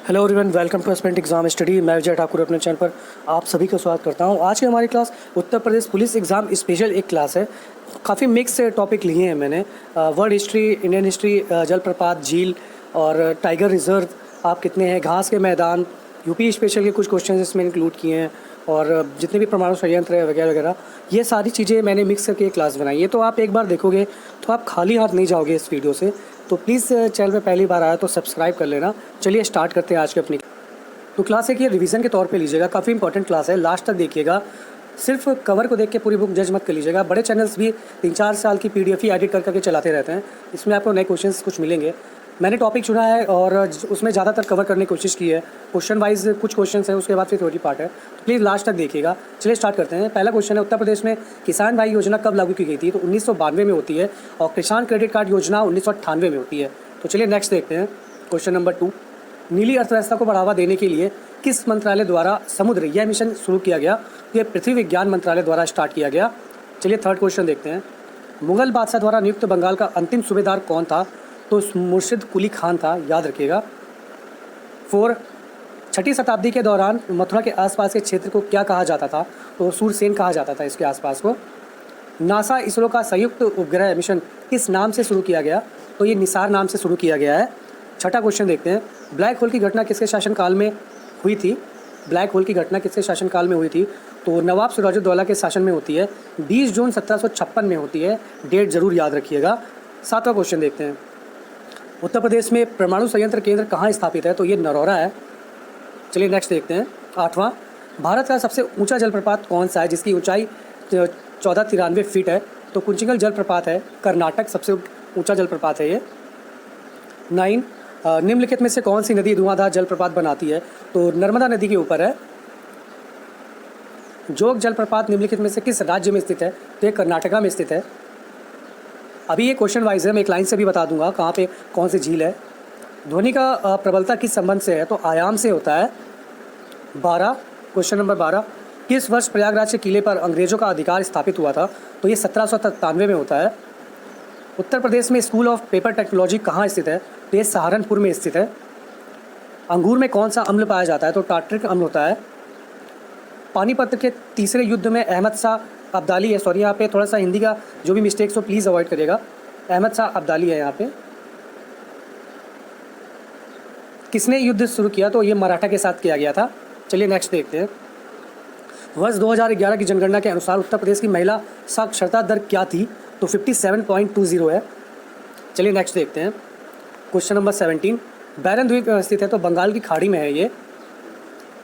Hello everyone, welcome to aspirant exam study. मैं विजय ठाकुर अपने channel पर आप सभी का स्वागत करता हूं। आज की हमारी class Uttar Pradesh police exam special एक क्लास है। काफ़ी मिक्स टॉपिक लिए हैं मैंने। वर्ल्ड हिस्ट्री, इंडियन हिस्ट्री, जलप्रपात, झील और टाइगर रिजर्व, आप कितने हैं, घास के मैदान, यूपी स्पेशल के कुछ क्वेश्चन इसमें इंक्लूड किए हैं और जितने भी परमाणु संयंत्र है वगैरह वगैरह, ये सारी चीज़ें मैंने मिक्स करके एक क्लास बनाई है। तो आप एक बार देखोगे तो आप खाली हाथ नहीं जाओगे इस वीडियो से। तो प्लीज़ चैनल पे पहली बार आया तो सब्सक्राइब कर लेना। चलिए स्टार्ट करते हैं आज की अपनी। तो क्लास एक ये रिवीजन के तौर पे लीजिएगा, काफ़ी इंपॉर्टेंट क्लास है, लास्ट तक देखिएगा। सिर्फ कवर को देख के पूरी बुक जज मत कर लीजिएगा। बड़े चैनल्स भी 3-4 साल की PDF ही एडिट कर करके चलाते रहते हैं, इसमें आपको नए क्वेश्चंस कुछ मिलेंगे। मैंने टॉपिक चुना है और उसमें ज़्यादातर कवर करने की कोशिश की है। क्वेश्चन वाइज कुछ क्वेश्चन है, उसके बाद फिर थ्योरी पार्ट है, तो प्लीज़ लास्ट तक देखिएगा। चलिए स्टार्ट करते हैं। पहला क्वेश्चन है, उत्तर प्रदेश में किसान भाई योजना कब लागू की गई थी? तो 1992 में होती है और किसान क्रेडिट कार्ड योजना 1998 में होती है। तो चलिए नेक्स्ट देखते हैं। क्वेश्चन नंबर 2, नीली अर्थव्यवस्था को बढ़ावा देने के लिए किस मंत्रालय द्वारा समुद्र यह मिशन शुरू किया गया? यह पृथ्वी विज्ञान मंत्रालय द्वारा स्टार्ट किया गया। चलिए थर्ड क्वेश्चन देखते हैं। मुगल बादशाह द्वारा नियुक्त बंगाल का अंतिम सूबेदार कौन था? तो मुर्शिद कुली खान था, याद रखिएगा। 4, छठी शताब्दी के दौरान मथुरा के आसपास के क्षेत्र को क्या कहा जाता था? तो सूरसेन कहा जाता था इसके आसपास को। नासा इसरो का संयुक्त उपग्रह मिशन किस नाम से शुरू किया गया? तो ये निसार नाम से शुरू किया गया है। छठा क्वेश्चन देखते हैं। ब्लैक होल की घटना किसके शासनकाल में हुई थी? ब्लैक होल की घटना किसके शासनकाल में हुई थी? तो नवाब सिराजुद्दौला के शासन में होती है। 20 जून 1756 में होती है। डेट जरूर याद रखिएगा। सातवां क्वेश्चन देखते हैं। उत्तर प्रदेश में परमाणु संयंत्र केंद्र कहाँ स्थापित है? तो ये नरौरा है। चलिए नेक्स्ट देखते हैं। आठवां, भारत का सबसे ऊंचा जलप्रपात कौन सा है जिसकी ऊंचाई 1493 फीट है? तो कुंचिकल जलप्रपात है, कर्नाटक सबसे ऊंचा जलप्रपात है ये। 9, निम्नलिखित में से कौन सी नदी धुआंधार जलप्रपात बनाती है? तो नर्मदा नदी के ऊपर है। जोग जलप्रपात निम्नलिखित में से किस राज्य में स्थित है? तो ये कर्नाटका में स्थित है। अभी ये क्वेश्चन वाइज है, मैं एक लाइन से भी बता दूंगा कहाँ पे कौन सी झील है। ध्वनि का प्रबलता किस संबंध से है? तो आयाम से होता है। 12, क्वेश्चन नंबर 12, किस वर्ष प्रयागराज के किले पर अंग्रेजों का अधिकार स्थापित हुआ था? तो ये 1797 में होता है। उत्तर प्रदेश में स्कूल ऑफ पेपर टेक्नोलॉजी कहाँ स्थित है? तो ये सहारनपुर में स्थित है। अंगूर में कौन सा अम्ल पाया जाता है? तो टार्ट्रिक अम्ल होता है। पानीपत के तीसरे युद्ध में अहमद शाह अब्दाली है, सॉरी यहाँ पे थोड़ा सा हिंदी का जो भी मिस्टेक्स हो प्लीज़ अवॉइड करिएगा। अहमद शाह अब्दाली है यहाँ पे। किसने युद्ध शुरू किया? तो ये मराठा के साथ किया गया था। चलिए नेक्स्ट देखते हैं। वर्ष 2011 की जनगणना के अनुसार उत्तर प्रदेश की महिला साक्षरता दर क्या थी? तो 57.20 है। चलिए नेक्स्ट देखते हैं। क्वेश्चन नंबर 17, बैरन द्वीप स्थित है तो बंगाल की खाड़ी में है ये।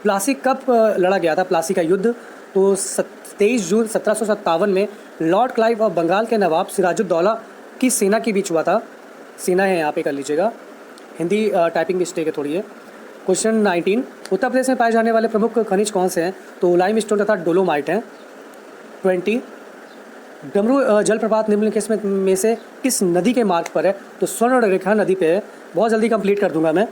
प्लासी कब लड़ा गया था? प्लासी का युद्ध तो 23 जून 1757 में लॉर्ड क्लाइव और बंगाल के नवाब सिराजुद्दौला की सेना के बीच हुआ था। सेना है यहाँ पे, कर लीजिएगा, हिंदी टाइपिंग मिस्टेक है थोड़ी है। क्वेश्चन 19, उत्तर प्रदेश में पाए जाने वाले प्रमुख खनिज कौन से हैं? तो लाइम स्टोन तथा डोलोमाइट हैं। 20, डमरू जलप्रपात निम्नलिखित में से किस नदी के मार्ग पर है? तो स्वर्ण रेखा नदी पे है। बहुत जल्दी कंप्लीट कर दूंगा मैं।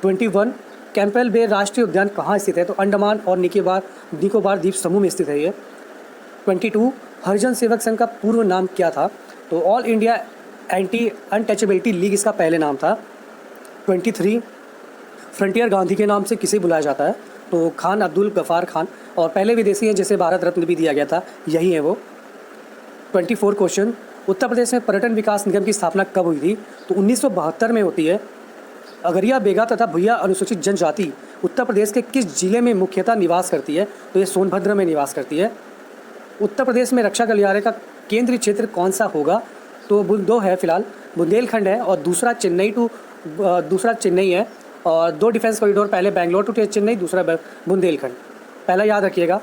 21, कैंपबेल बे राष्ट्रीय उद्यान कहाँ स्थित है? तो अंडमान और निकोबार द्वीप समूह में स्थित है ये। 22, हरिजन सेवक संघ का पूर्व नाम क्या था? तो all India anti untouchability league इसका पहले नाम था। 23, फ्रंटियर गांधी के नाम से किसे बुलाया जाता है? तो खान अब्दुल गफ़ार खान, और पहले विदेशी हैं जिसे भारत रत्न भी दिया गया था, यही है वो। 24 क्वेश्चन, उत्तर प्रदेश में पर्यटन विकास निगम की स्थापना कब हुई थी? तो 1972 में होती है। अगरिया, बेगा तथा भुइया अनुसूचित जनजाति उत्तर प्रदेश के किस जिले में मुख्यतः निवास करती है? तो ये सोनभद्र में निवास करती है। उत्तर प्रदेश में रक्षा गलियारे का केंद्रीय क्षेत्र कौन सा होगा? तो दो है फिलहाल, बुंदेलखंड है और दूसरा चेन्नई है। और 2 डिफेंस कॉरिडोर, पहले बेंगलोर टू चेन्नई, दूसरा बुंदेलखंड। पहला याद रखिएगा,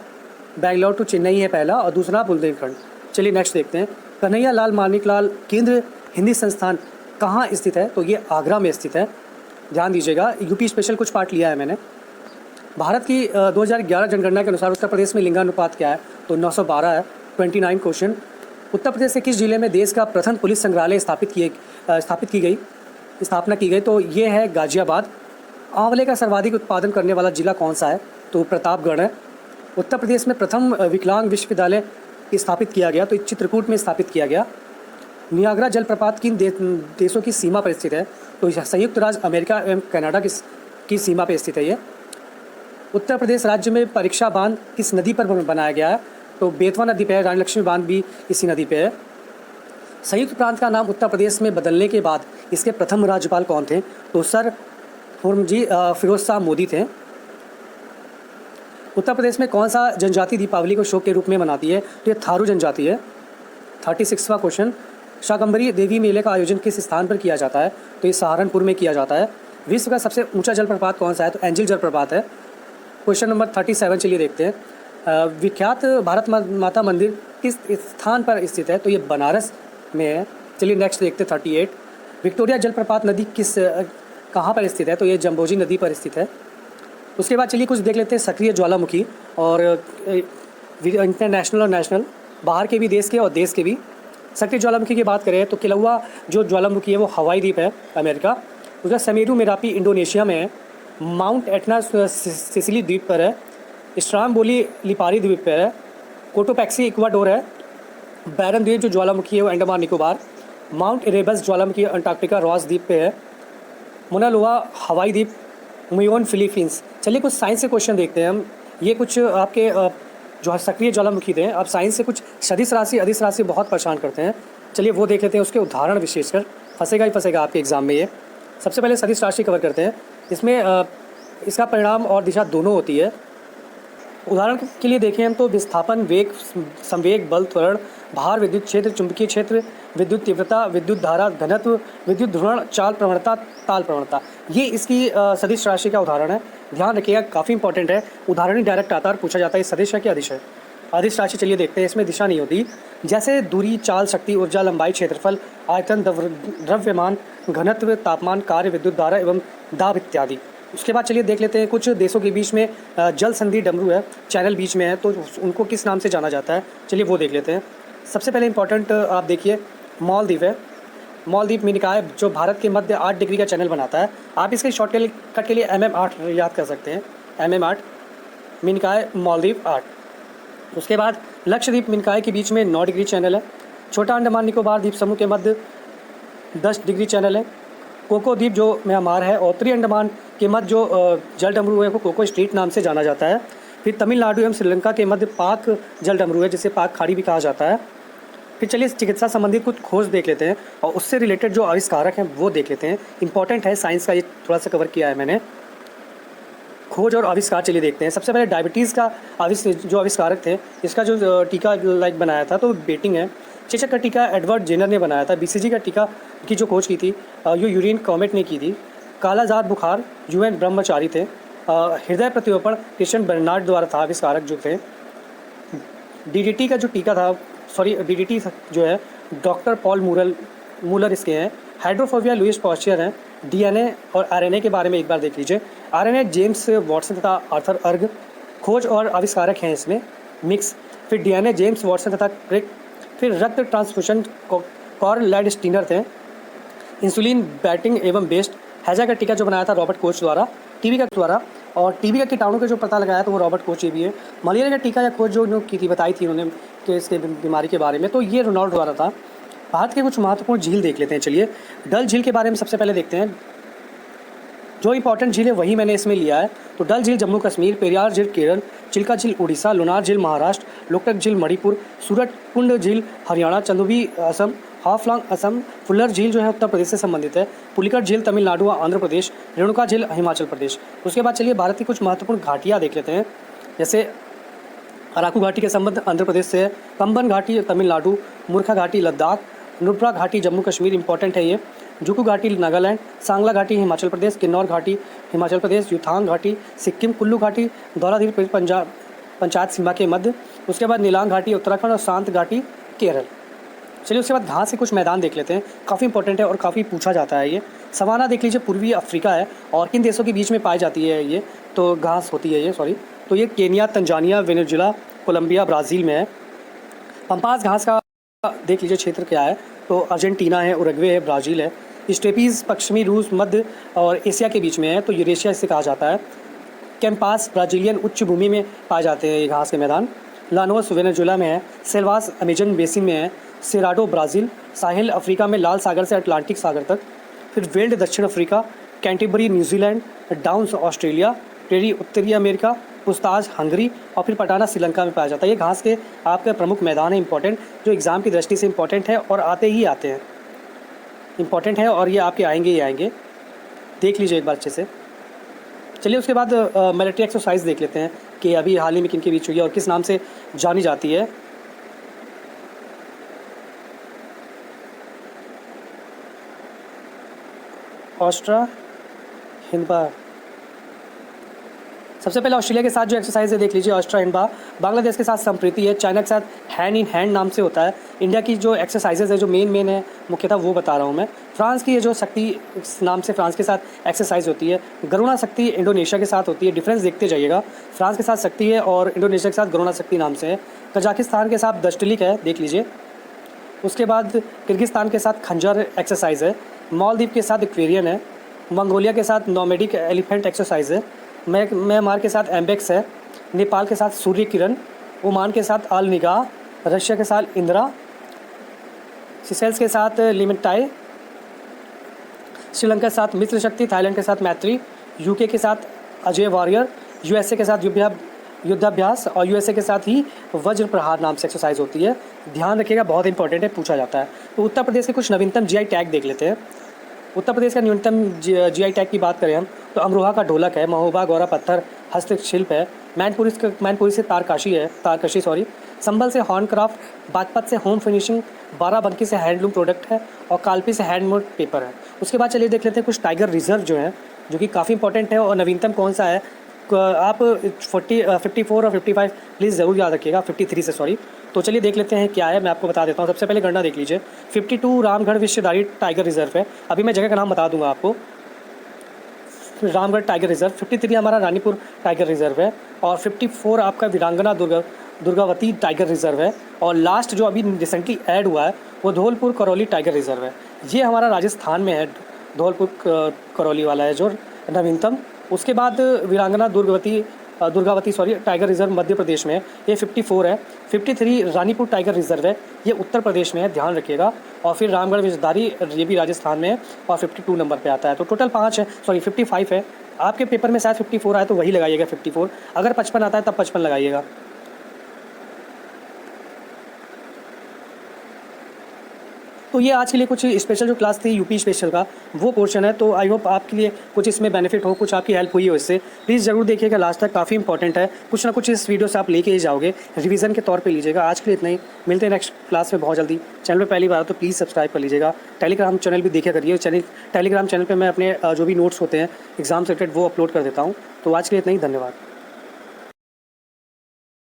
बेंगलोर टू चेन्नई है पहला और दूसरा बुंदेलखंड। चलिए नेक्स्ट देखते हैं। कन्हैया लाल मानिकलाल केंद्र हिंदी संस्थान कहाँ स्थित है? तो ये आगरा में स्थित है, ध्यान दीजिएगा। यूपी स्पेशल कुछ पार्ट लिया है मैंने। भारत की 2011 जनगणना के अनुसार उत्तर प्रदेश में लिंगानुपात क्या है? तो 912 है। 29 क्वेश्चन, उत्तर प्रदेश के किस जिले में देश का प्रथम पुलिस संग्रहालय स्थापना की गई? तो ये है गाजियाबाद। आंवले का सर्वाधिक उत्पादन करने वाला जिला कौन सा है? तो प्रतापगढ़ है। उत्तर प्रदेश में प्रथम विकलांग विश्वविद्यालय स्थापित किया गया? तो चित्रकूट में स्थापित किया गया। नियाग्रा जलप्रपात किन देशों की सीमा पर स्थित है? तो संयुक्त राज्य अमेरिका एवं कनाडा की की सीमा पे स्थित है ये। उत्तर प्रदेश राज्य में परीक्षा बांध किस नदी पर बनाया गया है? तो बेतवा नदी पे है। रानी लक्ष्मी बांध भी इसी नदी पे है। संयुक्त प्रांत का नाम उत्तर प्रदेश में बदलने के बाद इसके प्रथम राज्यपाल कौन थे? तो सर फिरोज शाह मोदी थे। उत्तर प्रदेश में कौन सा जनजाति दीपावली को शोक के रूप में मनाती है? तो ये थारू जनजाति है। 36वां क्वेश्चन, शाकंभरी देवी मेले का आयोजन किस स्थान पर किया जाता है? तो ये सहारनपुर में किया जाता है। विश्व का सबसे ऊंचा जलप्रपात कौन सा है? तो एंजिल जलप्रपात है। क्वेश्चन नंबर 37 चलिए देखते हैं। विख्यात भारत माता मंदिर किस स्थान पर स्थित है? तो ये बनारस में है। चलिए नेक्स्ट देखते हैं 38। विक्टोरिया जलप्रपात नदी कहाँ पर स्थित है? तो ये जम्बोजी नदी पर स्थित है। उसके बाद चलिए कुछ देख लेते हैं सक्रिय ज्वालामुखी और इंटरनेशनल और नेशनल, बाहर के भी देश के और देश के भी। सक्रिय ज्वालामुखी की बात करें तो किलौआ जो ज्वालामुखी है वो हवाई द्वीप है अमेरिका। उसका समेरू मेरापी इंडोनेशिया में है। माउंट एटना सिसिली द्वीप पर है। स्ट्राम्बोली लिपारी द्वीप पर है। कोटोपैक्सी इक्वाडोर है। बैरन द्वीप जो ज्वालामुखी है वो अंडमान निकोबार। माउंट इरेबस ज्वालामुखी अंटार्कटिका रॉस द्वीप पे है। मोनालोआ हवाई द्वीप मुयोन फिलीपींस। चलिए कुछ साइंस से क्वेश्चन देखते हैं हम। ये कुछ आपके जो सक्रिय ज्वालामुखी थे। अब साइंस से कुछ सदिश राशि अदिश राशि बहुत परेशान करते हैं। चलिए वो देख लेते हैं, उसके उदाहरण विशेषकर फंसेगा ही फंसेगा आपके एग्जाम में ये। सबसे पहले सदिश राशि कवर करते हैं। इसमें इसका परिणाम और दिशा दोनों होती है। उदाहरण के लिए देखें हम तो विस्थापन, वेग, संवेग, बल, त्वरण, भार, विद्युत क्षेत्र, चुंबकीय क्षेत्र, विद्युत तीव्रता, विद्युत धारा, घनत्व, विद्युत ध्रुवण, चाल प्रवणता, ताल प्रवणता, ये इसकी सदिश राशि का उदाहरण है। ध्यान रखिएगा, काफ़ी इंपॉर्टेंट है। उदाहरण ही डायरेक्ट आता है और पूछा जाता है सदिश है कि अदिश है। अदिश राशि चलिए देखते हैं, इसमें दिशा नहीं होती। जैसे दूरी, चाल, शक्ति, ऊर्जा, लंबाई, क्षेत्रफल, आयतन, द्रव्यमान, घनत्व, तापमान, कार्य, विद्युत धारा एवं दाब इत्यादि। उसके बाद चलिए देख लेते हैं कुछ देशों के बीच में जल संधि डमरू है, चैनल बीच में है, तो उनको किस नाम से जाना जाता है? चलिए वो देख लेते हैं। सबसे पहले इंपॉर्टेंट आप देखिए मालदीव है। मालदीव मिनिकॉय जो भारत के मध्य 8 डिग्री का चैनल बनाता है। आप इसके शॉर्टकट के लिए MM8 याद कर सकते हैं। MM8 मिनिकॉय मालदीव 8। उसके बाद लक्षद्वीप मिनिकॉय के बीच में 9 डिग्री चैनल है। छोटा अंडमान निकोबार द्वीप समूह के मध्य 10 डिग्री चैनल है। कोको द्वीप जो म्यांमार है और उत्तरी अंडमान के मध्य जो जल डमरू है वो कोको स्ट्रीट नाम से जाना जाता है। फिर तमिलनाडु एवं श्रीलंका के मध्य पाक जल डमरू है, जिसे पाक खाड़ी भी कहा जाता है। फिर चलिए चिकित्सा संबंधित कुछ खोज देख लेते हैं और उससे रिलेटेड जो आविष्कारक हैं वो देख लेते हैं। इंपॉर्टेंट है साइंस का, ये थोड़ा सा कवर किया है मैंने। खोज और आविष्कार चलिए देखते हैं। सबसे पहले डायबिटीज़ का जो आविष्कारक थे, इसका जो टीका लाइक बनाया था तो बेटिंग है। चेचक का टीका एडवर्ड जेनर ने बनाया था। BCG का टीका की जो खोज की थी यो यूरिन कॉमेट ने की थी। कालाजार बुखार UN ब्रह्मचारी थे। हृदय प्रत्योपण क्रिश्चियन बर्नार्ड द्वारा था, आविष्कारक जो थे। DDT का जो टीका था, DDT जो है डॉक्टर पॉल मूलर इसके हैं। हाइड्रोफोबिया लुइस पॉस्चर हैं। DNA और RNA के बारे में एक बार देख लीजिए। RNA जेम्स वॉटसन तथा आर्थर अर्ग खोज और आविष्कारक हैं इसमें मिक्स। फिर DNA जेम्स वॉटसन तथा क्रिक। फिर रक्त ट्रांसफ्यूशन कॉर्ल लैंडस्टीनर थे। इंसुलिन बैटिंग एवं बेस्ट हैजा का टीका जो बनाया था रॉबर्ट कोच द्वारा। टीबी का द्वारा और टीबी का कीटाणु का जो पता लगाया तो वो रॉबर्ट कोच ये भी है। मलेरिया का टीका या खोज जो की थी बताई थी उन्होंने कि इसके बीमारी के बारे में, तो ये रोनाल्ड द्वारा था। भारत के कुछ महत्वपूर्ण झील देख लेते हैं। चलिए डल झील के बारे में सबसे पहले देखते हैं। जो इंपॉर्टेंट झील है वही मैंने इसमें लिया है। तो डल झील जम्मू कश्मीर, पेरियार झील केरल, चिल्का झील उड़ीसा, लोनार झील महाराष्ट्र, लोकटक झील मणिपुर, सूरजकुंड झील हरियाणा, चंदोबी असम, हाफलॉन्ग असम, फुल्लर झील जो है उत्तर प्रदेश से संबंधित है, पुलिकट झील तमिलनाडु व आंध्र प्रदेश, रेणुका झील हिमाचल प्रदेश। उसके बाद चलिए भारत की कुछ महत्वपूर्ण घाटियाँ देख लेते हैं। जैसे अराकू घाटी के संबंध आंध्र प्रदेश से है, कंबन घाटी तमिलनाडु, मूर्खा घाटी लद्दाख, नुब्रा घाटी जम्मू कश्मीर इंपॉर्टेंट है ये, जुकू घाटी नागालैंड, सांगला घाटी हिमाचल प्रदेश, किन्नौर घाटी हिमाचल प्रदेश, युथांग घाटी सिक्किम, कुल्लू घाटी धौलाधीर पंजाब पंचायत सीमा के मध्य। उसके बाद नीलांग घाटी उत्तराखंड और शांत घाटी केरल। चलिए उसके बाद घास के कुछ मैदान देख लेते हैं, काफ़ी इंपॉर्टेंट है और काफ़ी पूछा जाता है ये। सवाना देख लीजिए, पूर्वी अफ्रीका है और किन देशों के बीच में पाई जाती है ये, तो घास होती है ये तो ये Kenya, Tanzania, Venezuela, Colombia, Brazil में है। पंपास घास का देख लीजिए क्षेत्र क्या है, तो अर्जेंटीना है, उरुग्वे है, ब्राज़ील है। स्टेपीज़ पश्चिमी रूस, मध्य और एशिया के बीच में है, तो यूरेशिया इसे कहा जाता है। कैंपास ब्राज़ीलियन उच्च भूमि में पाए जाते हैं ये घास के मैदान। लानोस वेनेजुला में है, सेल्वास अमेजन बेसिन में है, सेराडो ब्राज़ील, साहिल अफ्रीका में लाल सागर से अटलांटिक सागर तक। फिर वेल्ड दक्षिण Africa, Canterbury New Zealand, downs Australia, prairie उत्तरी अमेरिका, पुस्ताज हंगरी और फिर पटाना श्रीलंका में पाया जाता है। ये घास के आपके प्रमुख मैदान है इंपॉर्टेंट, जो एग्ज़ाम की दृष्टि से इंपॉर्टेंट है और आते ही आते हैं, इंपॉर्टेंट है और ये आपके आएंगे ही आएंगे, देख लीजिए एक बार अच्छे से। चलिए उसके बाद मिलिट्री एक्सरसाइज देख लेते हैं कि अभी हाल ही में किन के बीच हुई है और किस नाम से जानी जाती है। ऑस्ट्रा हिंदबा, सबसे पहले ऑस्ट्रेलिया के साथ जो एक्सरसाइज है देख लीजिए, ऑस्ट्रा हिंदबा। बांग्लादेश के साथ संप्रीति है, चाइना के साथ हैंड इन हैंड नाम से होता है। इंडिया की जो एक्सरसाइजेज है जो मेन है मुख्यतः वो बता रहा हूँ मैं। फ्रांस की ये जो शक्ति नाम से फ्रांस के साथ एक्सरसाइज होती है। गरुणा शक्ति इंडोनेशिया के साथ होती है, डिफरेंस देखते जाइएगा, फ्रांस के साथ शक्ति है और इंडोनेशिया के साथ गरुणा शक्ति नाम से है। कजाकिस्तान के साथ दशटलिक है, देख लीजिए। उसके बाद किर्गिस्तान के साथ खंजर एक्सरसाइज है। मालदीव के साथ एक्वेरियन है। मंगोलिया के साथ नोमैडिक एलिफेंट एक्सरसाइज है। म्यांमार के साथ एम्बेक्स है। नेपाल के साथ सूर्य किरण। ओमान के साथ आल निगाह। रशिया के साथ इंदिरा। सिसेल्स के साथ लिमिटाई। श्रीलंका के साथ मित्र शक्ति। थाईलैंड के साथ मैत्री। यूके के साथ अजय वॉरियर। यूएसए के साथ युद्धाभ्यास और यूएसए के साथ ही वज्र प्रहार नाम से एक्सरसाइज होती है। ध्यान रखिएगा, बहुत इंपॉर्टेंट है, पूछा जाता है। तो उत्तर प्रदेश के कुछ नवीनतम जीआई टैग देख लेते हैं। उत्तर प्रदेश का न्यूनतम जीआई टैग की बात करें हम तो अमरोहा का ढोलक है। महोबा गौरा पत्थर हस्तशिल्प है। मैनपुरी से तारकशी संभल से हॉर्नक्राफ्ट। बागपत से होम फिनिशिंग। बाराबंकी से हैंडलूम प्रोडक्ट है और कालपी से हैंडमेड पेपर है। उसके बाद चलिए देख लेते हैं कुछ टाइगर रिजर्व जो है, जो कि काफ़ी इंपॉर्टेंट है। और नवीनतम कौन सा है, आप 54 और 55 प्लीज़ ज़रूर याद रखिएगा, 53 से सॉरी। तो चलिए देख लेते हैं क्या है, मैं आपको बता देता हूँ। सबसे पहले गणना देख लीजिए। 52 रामगढ़ विश्वधारी टाइगर रिजर्व है, अभी मैं जगह का नाम बता दूंगा आपको। Ramgarh tiger reserve. 53 हमारा रानीपुर टाइगर रिजर्व है और 54 आपका वीरांगना दुर्गावती टाइगर रिजर्व है। और लास्ट जो अभी रिसेंटली ऐड हुआ है वो धौलपुर करौली टाइगर रिजर्व है। ये हमारा राजस्थान में है, धौलपुर करौली वाला है जो नवीनतम। उसके बाद वीरांगना दुर्गावती टाइगर रिजर्व मध्य प्रदेश में है, ये 54 है। 53 रानीपुर टाइगर रिजर्व है, ये उत्तर प्रदेश में है, ध्यान रखिएगा। और फिर रामगढ़ विश्वधारी, ये भी राजस्थान में है और 52 नंबर पे आता है। तो टोटल 55 है। आपके पेपर में शायद 54 आए तो वही लगाइएगा 54, अगर 55 आता है तब 55 लगाइएगा। तो ये आज के लिए कुछ स्पेशल जो क्लास थी यूपी स्पेशल का वो पोर्शन है। तो आई होप आपके लिए कुछ इसमें बेनिफिट हो, कुछ आपकी हेल्प हुई हो इससे। प्लीज़ ज़रूर देखिएगा लास्ट तक, काफ़ी इंपॉर्टेंट है। कुछ ना कुछ इस वीडियो से आप लेके ही जाओगे, रिवीजन के तौर पे लीजिएगा। आज के लिए इतना ही, मिलते हैं नेक्स्ट क्लास में बहुत जल्दी। चैनल पर पहली बार तो प्लीज़ सब्सक्राइब कर लीजिएगा। टेलीग्राम चैनल भी देखा करिए, टेलीग्राम चैनल पर मैं अपने जो भी नोट्स होते हैं एग्जाम से रिलेटेड वो अपलोड कर देता हूँ। तो आज के लिए इतना ही, धन्यवाद।